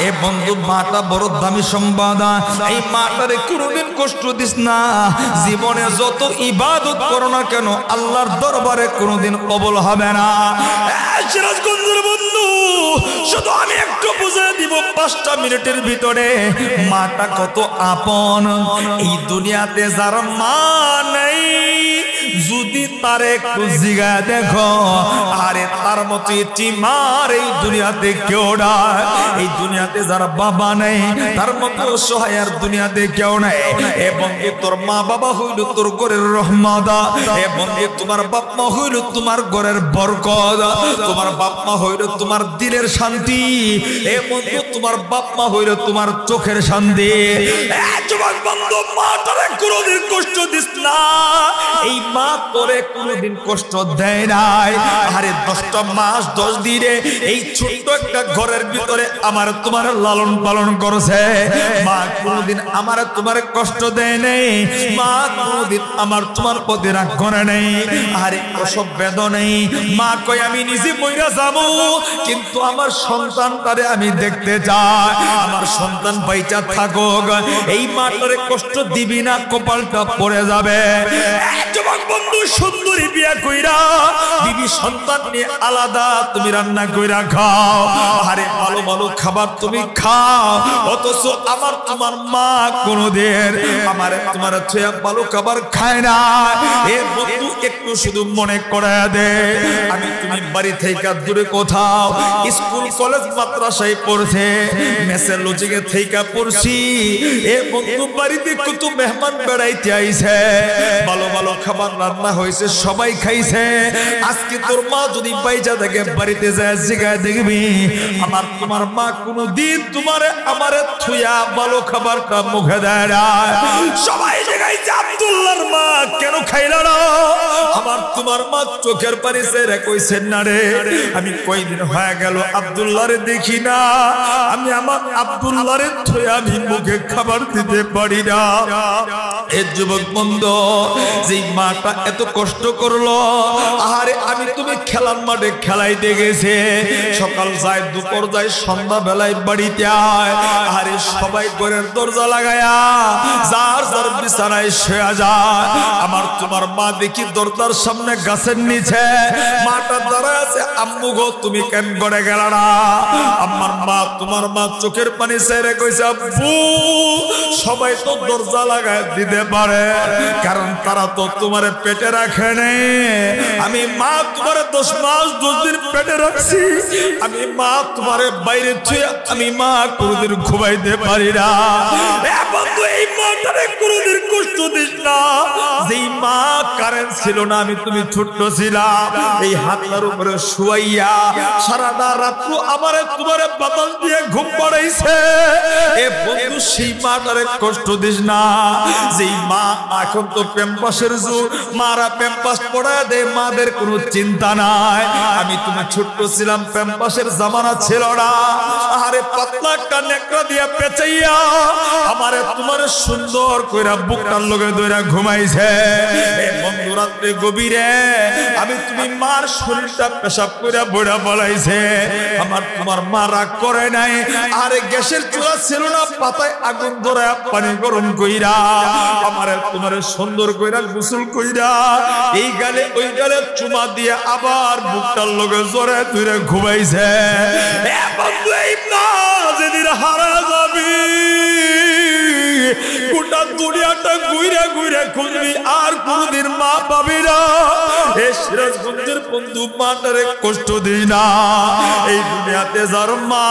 Speaker 1: এ বন্ধু, মাটা বড় দামি সম্পদ, এই মাটারে কোনদিন কষ্ট দিস না। জীবনে যত ইবাদত করো না কেন, আল্লাহর দরবারে কোনদিন কবুল হবে না। সিরাজগঞ্জের বন্ধু, শুধু আমি একটু বুঝিয়ে দিব 5টা মিনিটের ভিতরে মাটা কত আপন। এই দুনিয়াতে যার মা নেই, যদি তার একটু জিগা দেখো, আরে তার মতো এটি মার এই দুনিয়াতে কেউ নাই। এই দুনিয়াতে যারা বাবা নেই, তার মতো সহায় আর দুনিয়াতে কেউ নাই। এবং তোর মা বাবা হইল তোর ঘরের রহমত, এবং তোমার বাপ মা হইল তোমার ঘরের বরকত, তোমার বাপ মা হইল তোমার দিলের শান্তি, এবং তোমার বাপ মা হইল তোমার চোখের শান্তি। যুবক বন্ধু, মাটারে কোনদিন কষ্ট দিস না। এই মা তোরে কোনদিন কষ্ট দেয় নাই। আরে 10টা মাস 10 দিনে এই ছোট্ট একটা ঘরের ভিতরে আমার তোমার লালন পালন করেছে। মা কোনদিন আমার তোমার কষ্ট দেয় নাই, মা কোনদিন আমার তোমার প্রতি রাগ করে নাই। আরে প্রসব বেদনাই মা কই আমি নিজে মইরা যাবো, কিন্তু আমার সন্তানটারে আমি দেখতে চাই, আমার সন্তান বাইচা থাকুক। এই মাটারে কষ্ট দিবি না, কপালটা পড়ে যাবে। যুবক বন্ধু, সুন্দরী বিয়া কইরা বিবি সন্তান নিয়ে আলাদা তুমি রান্না কইরা খাও, আরে ভালো ভালো খাবার তুমি খাও, অথচ আমার তোমার মা কোনদিন আমার তোমার ছয়া ভালো খাবার খায় না। এ বন্ধু, একটু শুধু মনে করে দে, আমি তুমি বাড়ি থেকে দূরে কোথাও স্কুল কলেজ মাদ্রাসায় পড়ছে, মেসে লজিকে থেকে পড়ছি। এ বন্ধু, বাড়িতে কত মেহমান বেড়াইতে আইছে, ভালো ভালো খাবার রান্না হয়েছে, সবাই খাইছে। আজকে তোর মা যদি বাইজা থাকে, বাড়িতে যায় জিগায় দেখবি আমার তোমার মা কোনদিন তোমারে আমারে থুয়া ভালো খাবারটা মুখে দেয় না। সবাই জিগাইছে আব্দুল্লাহর মা কেন খাইলা না? আমার তোমার মা চোখের পানি ছেড়ে কইছেন না রে, আমি কয়দিন হয়ে গেল আব্দুল্লাহরে দেখি না, আমি আমার আব্দুল্লাহরে থুয়া আমি মুখে খাবার দিতে পারি না। এ যুবক বন্ধু, যে মাটা এত কষ্ট করলো, আরে আমি তুমি খেলার মাঠে খেলাইতে গেছে, সকাল যায় দুপুর যায় সন্ধ্যা বেলায় বাড়িতে আয়, আরে সবাই ঘরের দরজা লাগায়া যার যার বিছানায় শুয়ে যায়। আমার তোমার মা দেখি দরজার সামনে গাছের নিচে মাটা দাঁড়ায় আছে। আম্মু গো, তুমি কেন ঘরে গেল না? আমার মা তোমার মা চোখের পানি ছেড়ে কইছে, আব্বু সবাই তো দরজা লাগায় দিতে পারে, কারণ তারা তো তোমার পেটে রাখে নাই। আমি মা তোমার 10 মাস 10 দিন পেটে রাখছি, আমি মা তোমার বাইরে ছুঁয়ে আমি মা কোনদিন ঘুমাইতে পারি না। বন্ধু, এই মাটারে কোনদিন কষ্ট দিস না। যেই মা কারেন্ট ছিল না, আমি তুমি ছোট্ট ছিলাম, এই হাতটার উপরে শুয়াইয়া সারাটা রাত আমারে তোমারে বাতাস দিয়ে ঘুম পাড়াইছে। এ বন্ধু, সেই মাটারে কষ্ট দিস না। যেই মা, এখন তো প্যাম্পাসের যুগ, মারা প্যাম্পাস পড়ায় দেয়, মাদের কোনো চিন্তা নাই। আমি তুমি ছোট্ট ছিলাম, প্যাম্পাসের জামানা ছিল না। আরে পাতলা একটা নেকড়া দিয়া পেঁচাইয়া আমারে তোমার সুন্দর কইরা বুকটার লগে দইরা ঘুমাইছে। বন্ধু, রাত্রে গভীরে আমি তুমি মার শরীরটা পেশাব কইরা বইরা বলাইছে। আমার তোমার মা রাগ করে নাই। আরে গ্যাসের চুলা ছিল না, পাতায় আগুন ধরায়া পানি গরম কইরা আমারে তোমার সুন্দর কইরা গোসল কইরা এই গালে ওই গালে চুমা দিয়ে আবার বুকটার লগে জোরে তুইরে ঘুমাইছে। বন্ধু, এই মা যেদিন হারা যাবি, গোটা দুনিয়াটা ঘুরে ঘুরে খুঁজবি, আর কোনদিন মা পাবি না। এই সিরাজগঞ্জের বন্ধু, মাটারে কষ্ট দিই না। এই দুনিয়াতে যার মা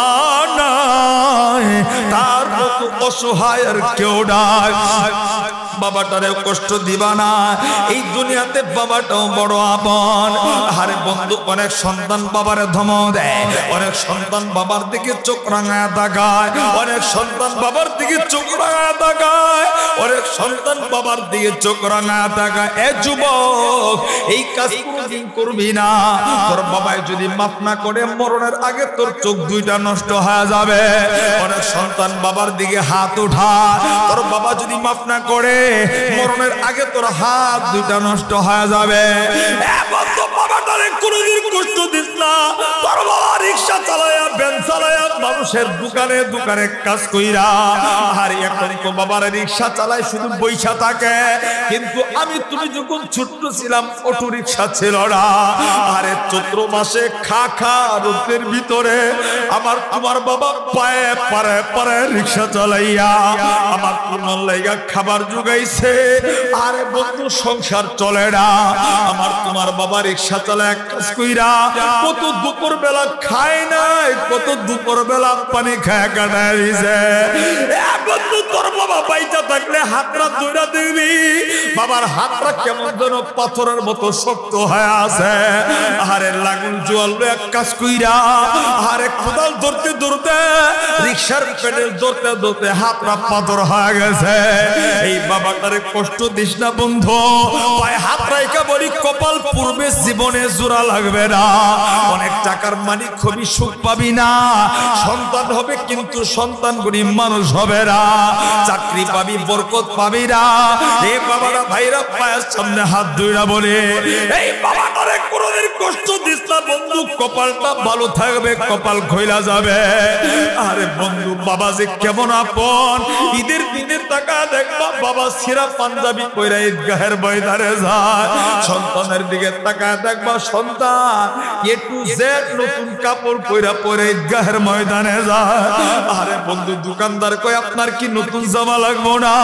Speaker 1: নাই, তার মতো অসহায় আর কেউ নাই। বাবাটারে কষ্ট দিবা না। এই দুনিয়াতে বাবাটাও বড় আপন। আরে বন্ধু, অনেক সন্তান বাবারে ধমক দেয়, অনেক সন্তান বাবার দিকে চোখ রাঙায় তাকায়, অনেক সন্তান বাবার দিকে চোখ রাঙায় তাকায়, অনেক সন্তান বাবার দিকে চোখ রাঙায় তাকায়। এ যুবক, এই কাজ কোনদিন করবি না। তোর বাবাই যদি মাফ না করে মরণের আগে তোর চোখ দুইটা নষ্ট হয়ে যাবে। অনেক সন্তান বাবার দিকে হাত উঠায়, তোর বাবা যদি মাফ না করে মরণের আগে তোর হাত দুইটা নষ্ট হয়ে যাবে। বাবাটারে কোনদিন কষ্ট দিস না। তোর বাবা রিক্সা চালায়া, ভ্যান চালায়া, মানুষের দোকানে দোকানে কাজ কইরা, আর এখন তো বাবার রিক্সা চালায় শুধু বইসা থাকে। কিন্তু আমি তুমি যখন ছোট্ট ছিলাম অটো রিক্সা ছিল না। আরে চৈত্র মাসে খা খা রোদের ভিতরে আমার তোমার বাবা পায়ে পারে পারে রিক্সা চালাইয়া আমার তোমার লাইগা খাবার জোগাইছে। আরে বন্ধু, সংসার চলে না। আমার তোমার বাবা রিক্সা চালায় কাজ কইরা কত দুপুর বেলা খায় নাই, কত দুপুর বেলা পানি খায় কাটায় দিছে। বন্ধু, তোর বাবা বাইচা থাকলে হাতটা ধরে দিবি, বাবার হাতটা কেমন যেন পাথরের মতো শক্ত হয়ে আছে। আরে লাগুন জল এক কাজ কইরা, আরে কোদাল ধরতে ধরতে, রিক্সার পেডেল ধরতে ধরতে হাতটা পাথর হয়ে গেছে। এই বাবাটারে কষ্ট দিস না বন্ধু। পায়ে হাত রাইখা বলি, কপাল পূর্বে জীবনে জোড়া লাগবে না। অনেক টাকার মালিক হবি, সুখ পাবি না। সন্তান হবে কিন্তু সন্তান গরিব মানুষ হবে না। চাকরি পাবি, বরকত পাবি না। এই বাবারা ভাইরা পায়ের সামনে হাত ধুইরা বলে, এই বাবাটারে কোনদিন কষ্ট দিস না বন্ধু। কপালটা ভালো থাকবে, কপাল খইলা যাবে। আরে বন্ধু, বাবা যে কেমন আপন। ঈদের দিনের টাকা দেখবা বাবা ছিঁড়া পাঞ্জাবি পইরা ঈদগাহের ময়দানে যায়। সন্তানের দিকে তাকায় দেখবা সন্তান এ টু জেড নতুন কাপড় পইরা পরে ঈদগাহের ময়দানে যায়। আরে বন্ধু, দোকানদার কই আপনার কি নতুন জামা লাগবো না?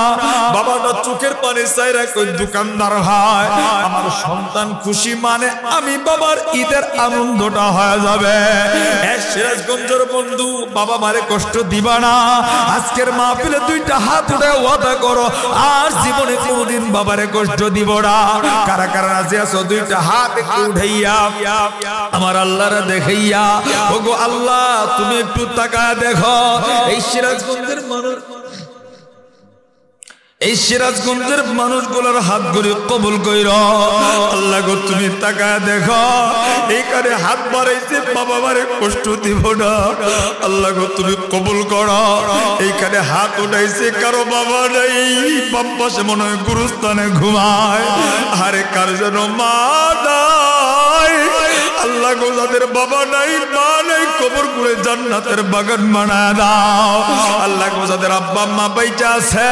Speaker 1: বাবাটা চোখের পানি চাইরা কই দোকানদার হয় আমার সন্তান খুশি মানে আমি বাবার ঈদের আনন্দটা হয়ে যাবে। সিরাজগঞ্জের বন্ধু, বাবা মারে কষ্ট দিবা না। আজকের মাহফিলে দুইটা হাত উঠে ওয়াদা করো আর জীবনে কোনদিন বাবারে কষ্ট দিব না। কারা কারা রাজি আছো? দুইটা হাত একটু উঠাইয়া আমার আল্লাহরে দেখাইয়া, ওগো আল্লাহ তুমি একটু তাকায় দেখো এই সিরাজগঞ্জের মানুষ, এই সিরাজগঞ্জের মানুষগুলোর হাত ধরে কবুল কইর। আল্লাহ গো তুমি তাকায় দেখো, এইখানে হাত বাড়াইছে বাবা মারে কষ্ট দিব না। আল্লাহ গো তুমি কবুল করো। এইখানে হাত উঠাইছে কারো বাবা নাই, বাম পাশে মনে হয় গুরুস্থানে ঘুমায়। আরে কার যেন মা নাই। আল্লাহ গো যাদের বাবা নাই মা নাই, কবর করে জান্নাতের বাগান বানায় দাও। আল্লাহ গো যাদের আব্বা মা বাইচা আছে,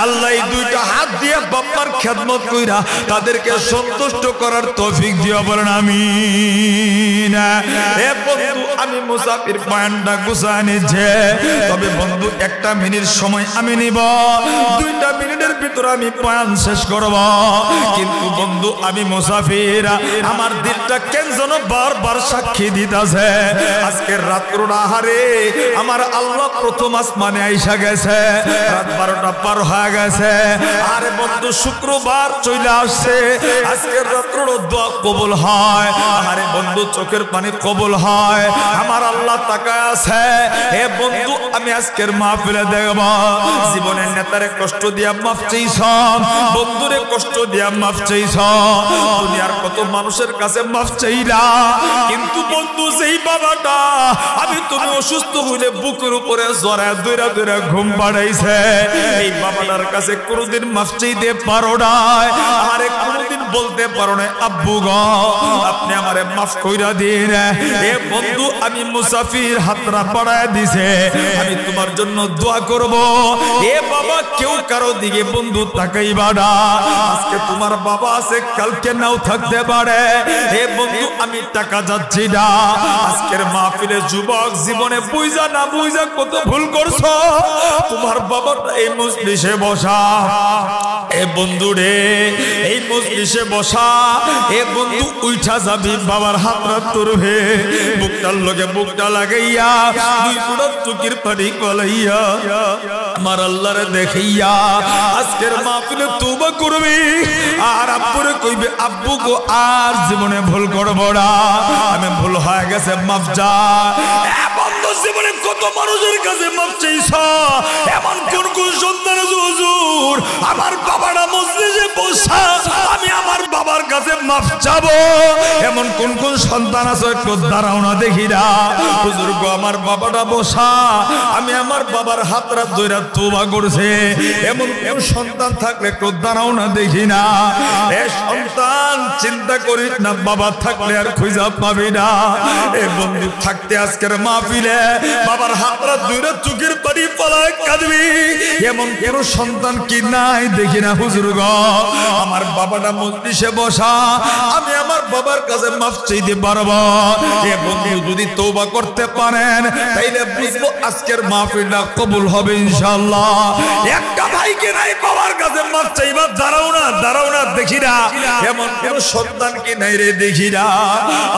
Speaker 1: আল্লাহ এই দুইটা হাত দিয়ে বাবার খেদমত কইরা তাদেরকে সন্তুষ্ট করার তৌফিক দিও, বলেন আমিন। এ বন্ধু, আমি মুসাফির পয়েন্টটা গুছায় নিচ্ছে, তবে বন্ধু একটা মিনিট সময় আমি নিব। 2টা মিনিটের ভিতরে আমি পয়েন্ট শেষ করব। কিন্তু বন্ধু, আমি মুসাফির, আমার দিলটা কেন যেন বারবার সাক্ষী দিতেছে। আজকের রাত্রটা হারে আমার আল্লাহ প্রথম আসমানে আইসা গেছে, রাত 12টা পার হয়ে গেছে। আরে বন্ধু, শুক্রবার চলে আসছে, আজকের রাত্রটা দোয়া কবুল হয়। আরে বন্ধু, চোখের পানি কবুল হয়। আমার আল্লাহ তাকায় আছে। হে বন্ধু, আমি আজকের মাহফিলে দেখব জীবনের নেতারে কষ্ট দিয়া মাফ চাইছ, বন্ধুরে কষ্ট দিয়া মাফ চাইছ, দুনিয়ার কত মানুষের কাছে মাফ চাইলা। কিন্তু বন্ধু, সেই বাবাটা আমি তুমি অসুস্থ হইলে বুকের উপরে জড়ায় দইরা দইরা ঘুম পাড়াইছে, এই বাবাটার কাছে কোনদিন মাফ চাইতে পারো না। আরে কোনদিন বলতে পারো না আব্বু গো আপনি আমারে মাফ কইরা দিন। এ বন্ধু, আমি মুসাফির, হাতরা পাড়ায় দিছে, আমি তোমার জন্য দোয়া করব। এ বাবা, কেউ কারো দিকে বন্ধু তাকাইবা না। আজকে তোমার বাবা আছে, কালকে নাও থাকতে পারে। হে বন্ধু, আমি টাকা যাচ্ছি না। আজকের মাহফিলে যুবক জীবনে বুঝা না বুঝা কত ভুল করছো। তোমার বাবাটা এই মজলিসে বসা, এ বন্ধু রে, এই মজলিসে মজলিসে বসা এ বন্ধু উঠা যাবি বাবার হাতরা ধরবে বুকটার লগে বুকটা লাগাইয়া দুই ফুটা চোখের পানি গলাইয়া আমার আল্লাহরে দেখাইয়া আজকের মাহফিলে তওবা করবি আর আব্বুরে কইবে আব্বু গো আর জীবনে ভুল করব না আমি ভুল হয়ে গেছে মাফ যা এ বন্ধু জীবনে কত মানুষের কাছে মাফ চাইছ এমন কোন কোন সন্তান হুজুর আমার বাবাটা মজলিসে বসা আমি আমার বাবার কাছে মাফ চাবো এমন কোন কোন সন্তান আছে একটু দাঁড়াও না দেখি না হুজুর গো আমার বাবাটা বসা আমি আমার বাবার হাতরা ধইরা তওবা করছে এমন কোন সন্তান থাকলে একটু দাঁড়াও না দেখি না এ সন্তান চিন্তা করিস না বাবা থাকলে আর খুঁজা পাবি না এ বন্ধু থাকতে আজকের মাহফিলে বাবার হাতরা ধইরা চোখের পানি ফলায় কাঁদবি এমন কোন সন্তান কি নাই দেখি না হুজুর গো আমার বাবাটা মজলিসে বসা আমি আমার বাবার কাছে মাফ চাইতে পারবো এ বন্ধু যদি তওবা করতে পারেন তাইলে বুঝবো আজকের মাহফিলটা কবুল হবে ইনশাআল্লাহ একটা ভাইকে নাই বাবার কাছে মাফ চাইবা দাঁড়াও না দেখি না এমন কোন সন্তান কি নাই রে দেখি না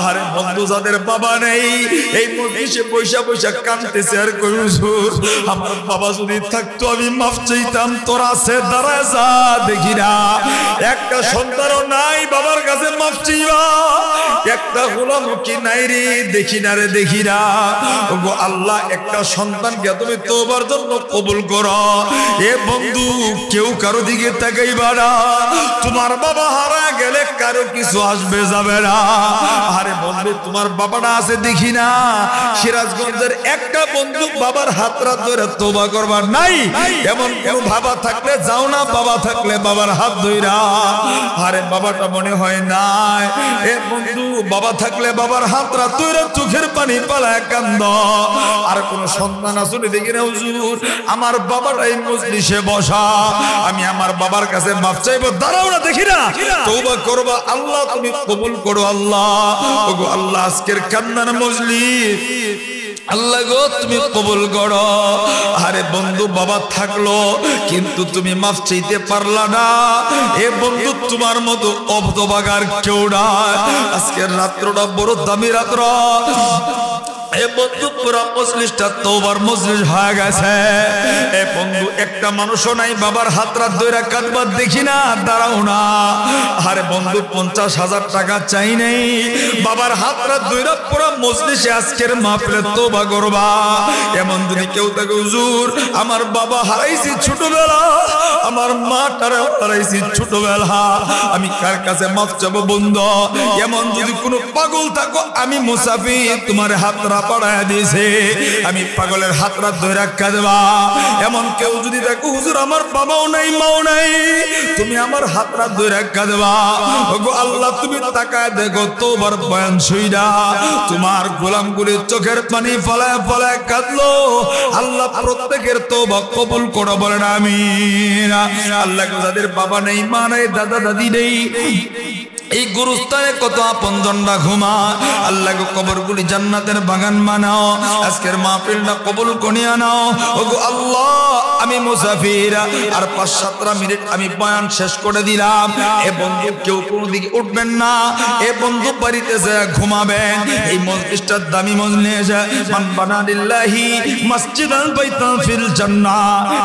Speaker 1: আরে বন্ধু যাদের বাবা নেই এই মজলিসে পয়সা পয়সা কাঁদতেছে আর কই হুজুর আমার বাবা যদি থাকতো আমি মাফ চাইতাম তোর আছে দাঁড়ায় যা দেখি না একটা সন্তানও নাই বাবার কাছে মাফ চাইবা একটা গোলাম কি নাই রে দেখি না রে দেখি না ওগো আল্লাহ একটা সন্তানকে তুমি তওবার জন্য কবুল করো এ বন্ধু কেউ কারো দিকে তাকাইবা না তোমার বাবা হারা গেলে কারো কিছু আসবে যাবে না আরে বন্ধু তোমার বাবাটা আছে দেখি না সিরাজগঞ্জের একটা বন্ধু বাবার হাতরা ধরে তওবা করবার নাই এমন কেউ বাবা থাকলে যাও না বাবা থাকলে বাবার হাত ধইরা আরে বাবাটা মনে হয় নাই এ বন্ধু বাবা থাকলে বাবার হাতরা ধরে চোখের পানি পালায় কান্দ আর কোন সন্তান আসলে দেখি না হুজুর আমার বাবাটা এই মজলিসে বসা আমি আমার বাবার কাছে মাফ চাইবো দাঁড়াও না দেখি না তওবা করবা আল্লাহ তুমি কবুল করো আল্লাহ ওগো আল্লাহ আজকের কান্নার মজলিস আল্লাহ গো তুমি কবুল করো আরে বন্ধু বাবা থাকলো কিন্তু তুমি মাফ চাইতে পারলা না এ বন্ধু তোমার মতো অবতবাগার কেউ না আজকের রাত্রটা বড় দামি রাত্র এ বন্ধু পুরা মজলিসটা তওবার মজলিস হয়ে গেছে এ বন্ধু একটা মানুষও নাই বাবার হাতরা ধইরা কাঁদবার দেখি না দাঁড়াও না আরে বন্ধু 50,000 টাকা চাই নাই বাবার হাতরা ধইরা পুরা মজলিসে আজকের মাহফিলে তওবা করবা এমন যদি কেউ থাকে হুজুর আমার বাবা হারাইছি ছোটবেলা আমার মাটারে হারাইছি ছোটবেলা আমি কার কাছে মাফ চাবো বন্ধু এমন যদি কোনো পাগল থাকো আমি মুসাফির তোমার হাতরা পড়ায় দিয়েছে আমি পাগলের হাতরা ধরে কাঁদবা এমন কেউ যদি দেখো হুজুর আমার বাবাও নাই মাও নাই তুমি আমার হাতরা ধরে কাঁদবা ওগো আল্লাহ তুমি তাকায় দেখো তোবার বয়ান শুইরা তোমার গোলামগুলির চোখের পানি ফলায় ফলায় কাঁদলো আল্লাহ প্রত্যেকের তওবা কবুল করো বলেন আমিন আল্লাহ যাদের বাবা নেই মা নেই দাদা দাদি নেই এই গুরুস্থানে কত আপনজনরা ঘুমা আল্লাহ গো কবরগুলি জান্নাতের বাগান বানাও আজকের মাহফিলটা কবুল করিয়া নাও ওগো আল্লাহ আমি মুসাফির আর 5-7 মিনিট আমি বয়ান শেষ করে দিলাম এ বন্ধু কেউ কোনো দিকে উঠবেন না এ বন্ধু বাড়িতে যায় ঘুমাবেন এই মজলিসটার দামি মজলিস মান বানা লিল্লাহি মসজিদান বাইতান ফিল জান্নাহ